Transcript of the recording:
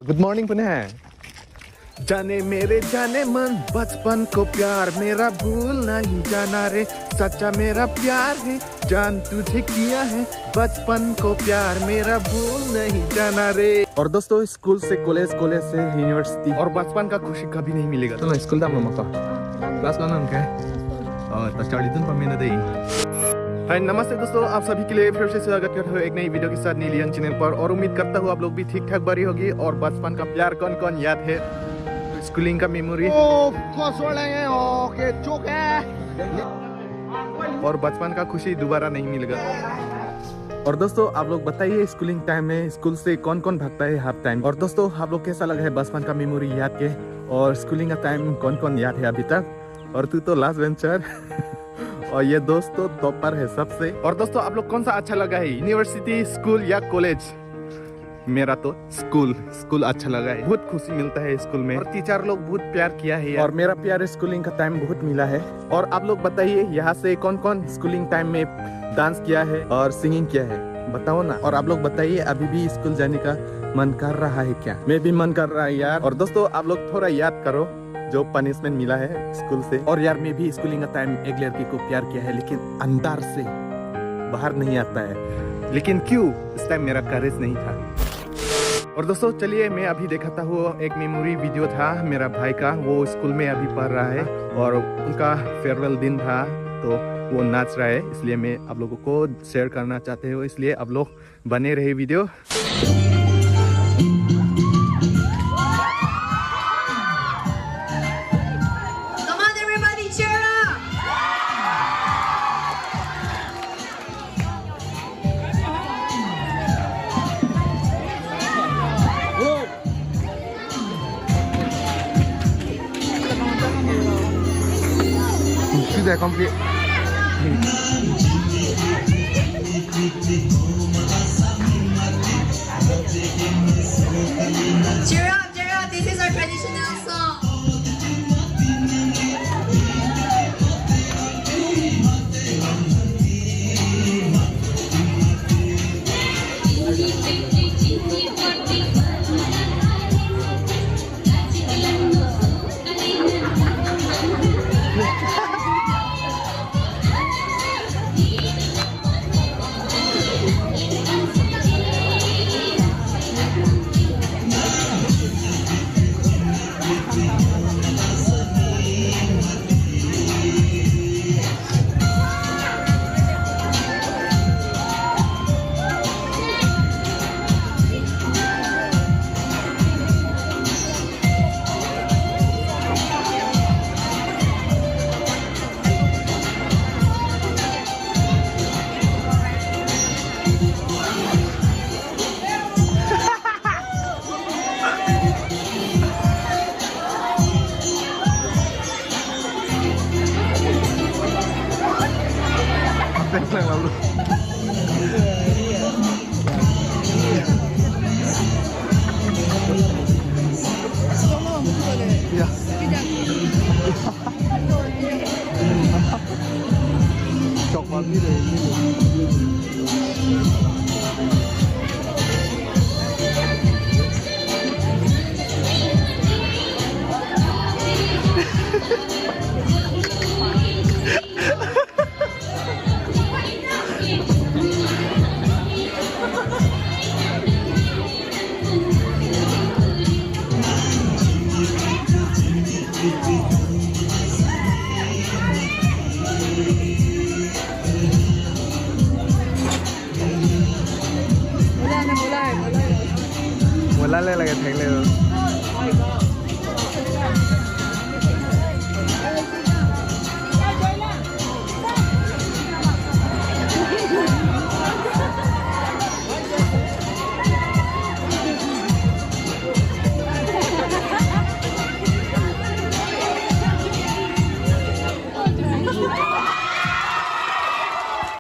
Good morning पुनः। जाने मेरे जाने मन बचपन को प्यार मेरा भूल नहीं जाना रे, सच्चा मेरा प्यार है जान तुझे किया है बचपन को प्यार मेरा भूल नहीं जाना रे। और दोस्तों स्कूल से कॉलेज, कॉलेज से यूनिवर्सिटी और बचपन का खुशी कभी नहीं मिलेगा। तो स्कूल दाम मका क्लास का नाम क्या है? तो स्टार्ट इतन पर मैंने दे। हाय नमस्ते दोस्तों, आप सभी के लिए फिर से स्वागत करते हुए एक नई वीडियो के साथ नीलियन चैनल पर। और उम्मीद करता हूँ आप लोग भी ठीक ठाक बड़ी होगी और बचपन का प्यार कौन कौन याद है, स्कूलिंग का मेमोरी और बचपन का खुशी दोबारा नहीं मिलेगा। और दोस्तों आप लोग बताइए स्कूलिंग टाइम में स्कूल से कौन कौन भागता है हाफ टाइम। और दोस्तों आप लोग कैसा लगा है बचपन का मेमोरी याद के, और स्कूलिंग का टाइम कौन कौन याद है अभी तक। और तू तो लास्ट बेंचर और ये दोस्तों टॉपर है सबसे। और दोस्तों आप लोग कौन सा अच्छा लगा है, यूनिवर्सिटी, स्कूल या कॉलेज? मेरा तो स्कूल अच्छा लगा है, बहुत खुशी मिलता है स्कूल में और टीचर लोग बहुत प्यार किया है और मेरा प्यार स्कूलिंग का टाइम बहुत मिला है। और आप लोग बताइए यहाँ से कौन कौन स्कूलिंग टाइम में डांस किया है और सिंगिंग किया है, बताओ ना। और आप लोग बताइए अभी भी स्कूल जाने का मन कर रहा है क्या? मैं भी मन कर रहा है यार। और दोस्तों आप लोग थोड़ा याद करो जो पनिशमेंट मिला है स्कूल से। और यार मैं भी स्कूलिंग का टाइम एक लड़की को प्यार किया है, लेकिन अंदर से बाहर नहीं आता है। लेकिन क्यों? इस टाइम मेरा करेज नहीं था। और दोस्तों चलिए मैं अभी दिखाता हूँ, एक मेमोरी वीडियो था मेरा भाई का, वो स्कूल में अभी पढ़ रहा है और उनका फेयरवेल दिन था तो वो नाच रहा है, इसलिए मैं आप लोगों को शेयर करना चाहते हो, इसलिए आप लोग बने रहे video. Sudah komplit. Cheer up, this is our traditional song. Lalu. Ya. Coklat gitu ya. Mulai lagi thang